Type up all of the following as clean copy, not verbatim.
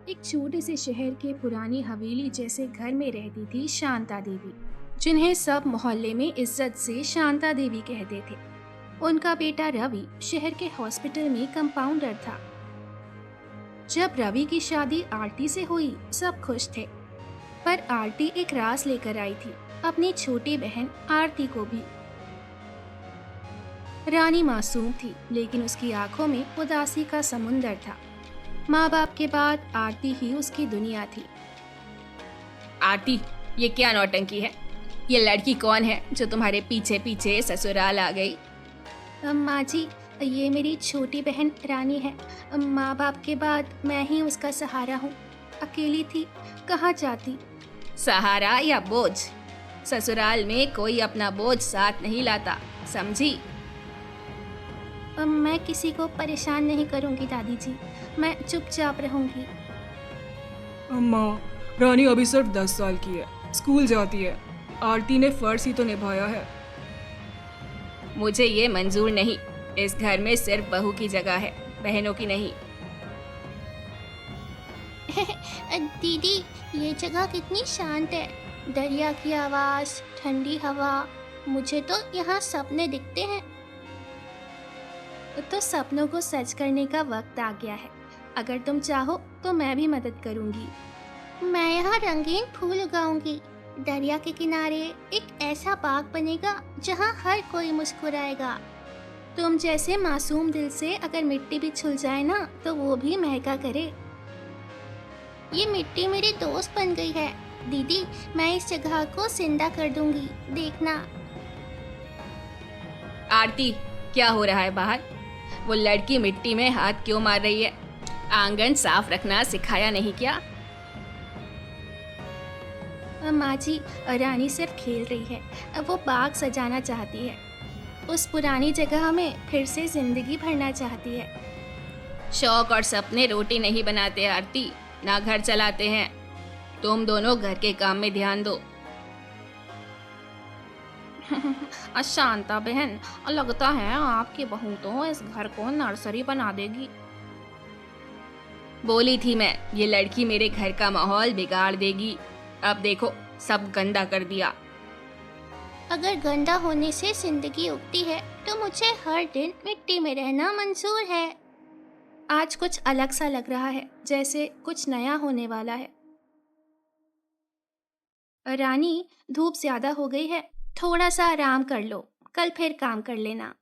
एक छोटे से शहर के पुरानी हवेली जैसे घर में रहती थी शांता देवी, जिन्हें सब मोहल्ले में इज्जत से शांता देवी कहते थे। उनका बेटा रवि शहर के हॉस्पिटल में कंपाउंडर था। जब रवि की शादी आरती से हुई, सब खुश थे। पर आरती एक राज लेकर आई थी, अपनी छोटी बहन आरती को भी। रानी मासूम थी, लेकिन उसकी आंखों में उदासी का समुंदर था। माँ बाप के बाद आरती ही उसकी दुनिया थी। आरती, ये क्या नौटंकी है? ये लड़की कौन है जो तुम्हारे पीछे पीछे ससुराल आ गई? माँ जी, ये मेरी छोटी बहन रानी है। माँ बाप के बाद मैं ही उसका सहारा हूँ। अकेली थी, कहाँ जाती। सहारा या बोझ? ससुराल में कोई अपना बोझ साथ नहीं लाता, समझी? मैं किसी को परेशान नहीं करूँगी दादी जी, मैं चुपचाप रहूँगी। अम्मा, रानी अभी सिर्फ 10 साल की है, स्कूल जाती है। आरती ने फर्ज ही तो निभाया है। मुझे ये मंजूर नहीं। इस घर में सिर्फ बहू की जगह है, बहनों की नहीं। दीदी, ये जगह कितनी शांत है। दरिया की आवाज़, ठंडी हवा, मुझे तो यहाँ सपने दिखते हैं। तो सपनों को सच करने का वक्त आ गया है। अगर तुम चाहो तो मैं भी मदद करूँगी। मैं यहाँ रंगीन फूल उगाऊंगी। दरिया के किनारे एक ऐसा बाग बनेगा जहाँ हर कोई मुस्कुराएगा। तुम जैसे मासूम दिल से अगर मिट्टी भी छुल जाए ना, तो वो भी महका करे। ये मिट्टी मेरी दोस्त बन गई है। दीदी, मैं इस जगह को जिंदा कर दूंगी, देखना। आरती, क्या हो रहा है बाहर? वो लड़की मिट्टी में हाथ क्यों मार रही है? आंगन साफ रखना सिखाया नहीं क्या? माँ जी, रानी सिर्फ खेल रही है। वो बाग सजाना चाहती है। उस पुरानी जगह में फिर से जिंदगी भरना चाहती है। शौक और सपने रोटी नहीं बनाते आरती, ना घर चलाते हैं। तुम दोनों घर के काम में ध्यान दो। शांता बहन, लगता है आपकी बहू तो इस घर को नर्सरी बना देगी। बोली थी मैं, ये लड़की मेरे घर का माहौल बिगाड़ देगी। अब देखो, सब गंदा कर दिया। अगर गंदा होने से जिंदगी उगती है तो मुझे हर दिन मिट्टी में रहना मंजूर है। आज कुछ अलग सा लग रहा है, जैसे कुछ नया होने वाला है। रानी, धूप ज्यादा हो गई है, थोड़ा सा आराम कर लो, कल फिर काम कर लेना।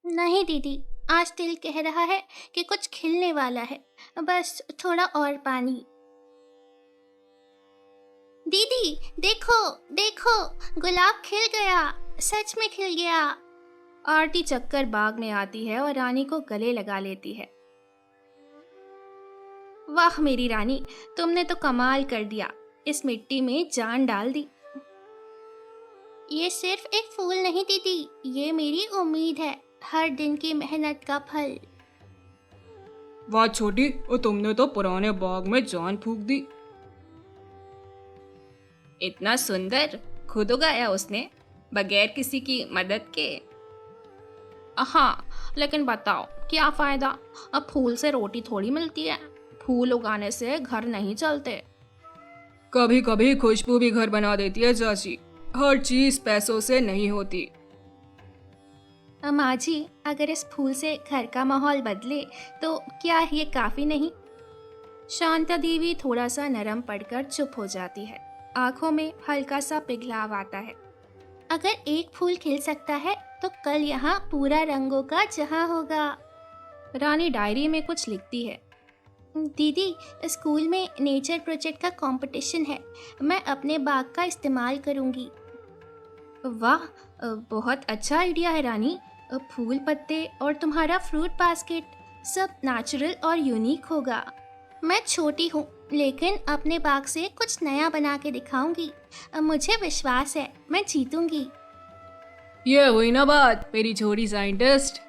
नहीं दीदी, आज दिल कह रहा है कि कुछ खिलने वाला है, बस थोड़ा और पानी। दीदी, देखो देखो, गुलाब खिल गया, सच में खिल गया। आरती चक्कर बाग में आती है और रानी को गले लगा लेती है। वाह मेरी रानी, तुमने तो कमाल कर दिया, इस मिट्टी में जान डाल दी। ये सिर्फ एक फूल नहीं दीदी, ये मेरी उम्मीद है, हर दिन की मेहनत का फल। वाह छोटी, और तुमने तो पुराने बाग में जान फूंक दी। इतना सुंदर खुद उगाया उसने, बगैर किसी की मदद के। हाँ, लेकिन बताओ क्या फायदा? अब फूल से रोटी थोड़ी मिलती है। फूल उगाने से घर नहीं चलते। कभी कभी खुशबू भी घर बना देती है चाची। हर चीज पैसों से नहीं होती। माँ जी, अगर इस फूल से घर का माहौल बदले तो क्या ये काफी नहीं? शांता देवी थोड़ा सा नरम पड़कर चुप हो जाती है। आंखों में हल्का सा पिघलाव आता है। अगर एक फूल खिल सकता है तो कल यहाँ पूरा रंगों का जहां होगा। रानी डायरी में कुछ लिखती है। दीदी, स्कूल में नेचर प्रोजेक्ट का कंपटीशन है, मैं अपने बाग का इस्तेमाल करूंगी। वाह, बहुत अच्छा आइडिया है रानी। फूल पत्ते और तुम्हारा फ्रूट बास्केट, सब नेचुरल और यूनिक होगा। मैं छोटी हूँ, लेकिन अपने बाग से कुछ नया बना के दिखाऊंगी। मुझे विश्वास है, मैं जीतूंगी। ये हुई ना बात, मेरी छोटी साइंटिस्ट।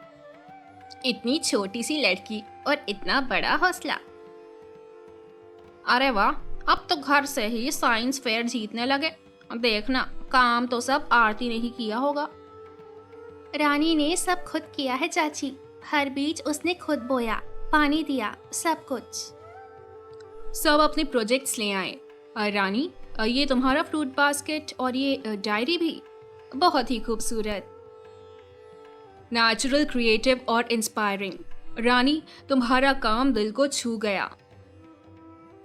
इतनी छोटी सी लड़की और इतना बड़ा हौसला। अरे वाह, अब तो घर से ही साइंस फेयर जीतने लगे। देखना, काम तो सब आरती ने ही किया होगा। रानी ने सब खुद किया है चाची। हर बीज उसने खुद बोया, पानी दिया, सब कुछ। सब अपने प्रोजेक्ट्स ले आए। रानी, ये तुम्हारा फ्रूट बास्केट और ये डायरी भी बहुत ही खूबसूरत, नेचुरल, क्रिएटिव और इंस्पायरिंग। रानी, तुम्हारा काम दिल को छू गया।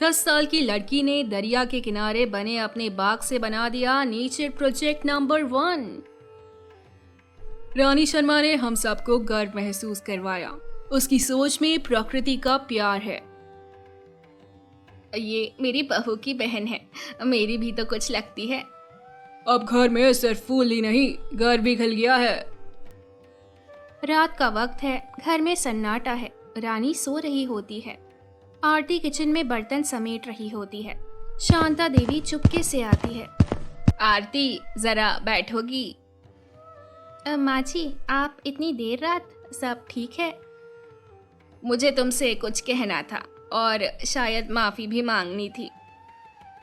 10 साल की लड़की ने दरिया के किनारे बने अपने बाग से बना दिया नेचर प्रोजेक्ट नंबर 1। रानी शर्मा ने हम सबको गर्व महसूस करवाया। उसकी सोच में प्रकृति का प्यार है। ये मेरी बहू की बहन है, मेरी भी तो कुछ लगती है। अब घर में सिर्फ फूल ही नहीं, घर भी खिल गया है। रात का वक्त है, घर में सन्नाटा है। रानी सो रही होती है। आरती किचन में बर्तन समेट रही होती है। शांता देवी चुपके से आती है। आरती, जरा बैठोगी? माँ जी, आप इतनी देर रात, सब ठीक है? मुझे तुमसे कुछ कहना था और शायद माफ़ी भी मांगनी थी।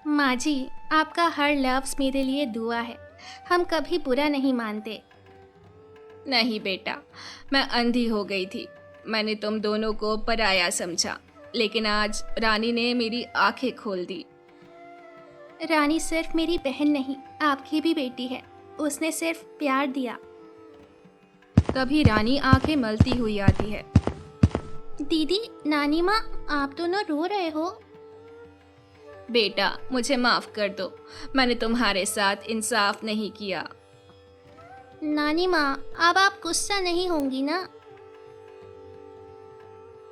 माँ जी, आपका हर लफ्ज़ मेरे लिए दुआ है। हम कभी बुरा नहीं मानते। नहीं बेटा, मैं अंधी हो गई थी। मैंने तुम दोनों को पराया समझा, लेकिन आज रानी ने मेरी आंखें खोल दी। रानी सिर्फ मेरी बहन नहीं, आपकी भी बेटी है। उसने सिर्फ प्यार दिया। तभी रानी आंखें मलती हुई आती है। दीदी, नानी माँ, आप दोनों रो रहे हो? बेटा, मुझे माफ़ कर दो, मैंने तुम्हारे साथ इंसाफ नहीं किया। नानी माँ, अब आप गुस्सा नहीं होंगी ना?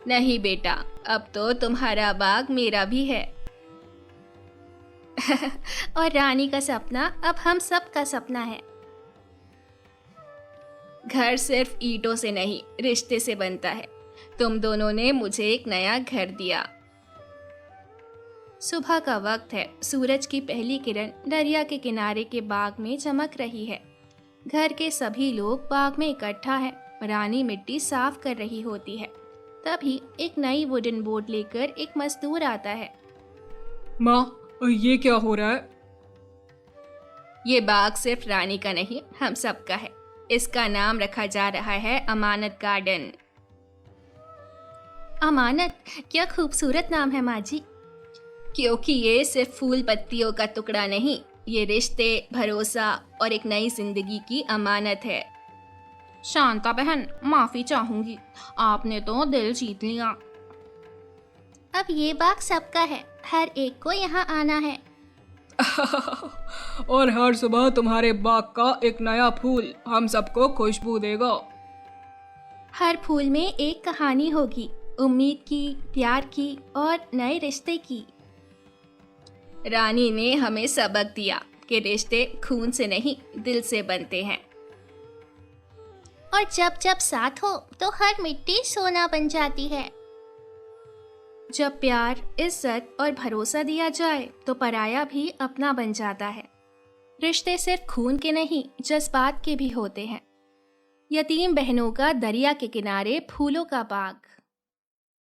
नहीं बेटा, अब तो तुम्हारा बाग मेरा भी है। और रानी का सपना अब हम सब का सपना है। घर सिर्फ ईंटों से नहीं, रिश्ते से बनता है। तुम दोनों ने मुझे एक नया घर दिया। सुबह का वक्त है। सूरज की पहली किरण दरिया के किनारे के बाग में चमक रही है। घर के सभी लोग बाग में इकट्ठा हैं। रानी मिट्टी साफ कर रही होती है। तभी एक नई वुडन बोर्ड लेकर एक मजदूर आता है। माँ, ये क्या हो रहा है? ये बाग सिर्फ रानी का नहीं, हम सब का है। इसका नाम रखा जा रहा है अमानत गार्डन। अमानत, क्या खूबसूरत नाम है माँ जी। क्योंकि ये सिर्फ फूल पत्तियों का टुकड़ा नहीं, ये रिश्ते, भरोसा और एक नई जिंदगी की अमानत है। शांता बहन, माफी चाहूंगी, आपने तो दिल जीत लिया। अब ये बाग सबका है, हर एक को यहाँ आना है। और हर सुबह तुम्हारे बाग का एक नया फूल हम सबको खुशबू देगा। हर फूल में एक कहानी होगी, उम्मीद की, प्यार की और नए रिश्ते की। रानी ने हमें सबक दिया कि रिश्ते खून से नहीं, दिल से बनते हैं। और जब जब साथ हो तो हर मिट्टी सोना बन जाती है। जब प्यार, इज्जत और भरोसा दिया जाए तो पराया भी अपना बन जाता है। रिश्ते सिर्फ खून के नहीं, जज्बात के भी होते हैं। यतीम बहनों का दरिया के किनारे फूलों का बाग।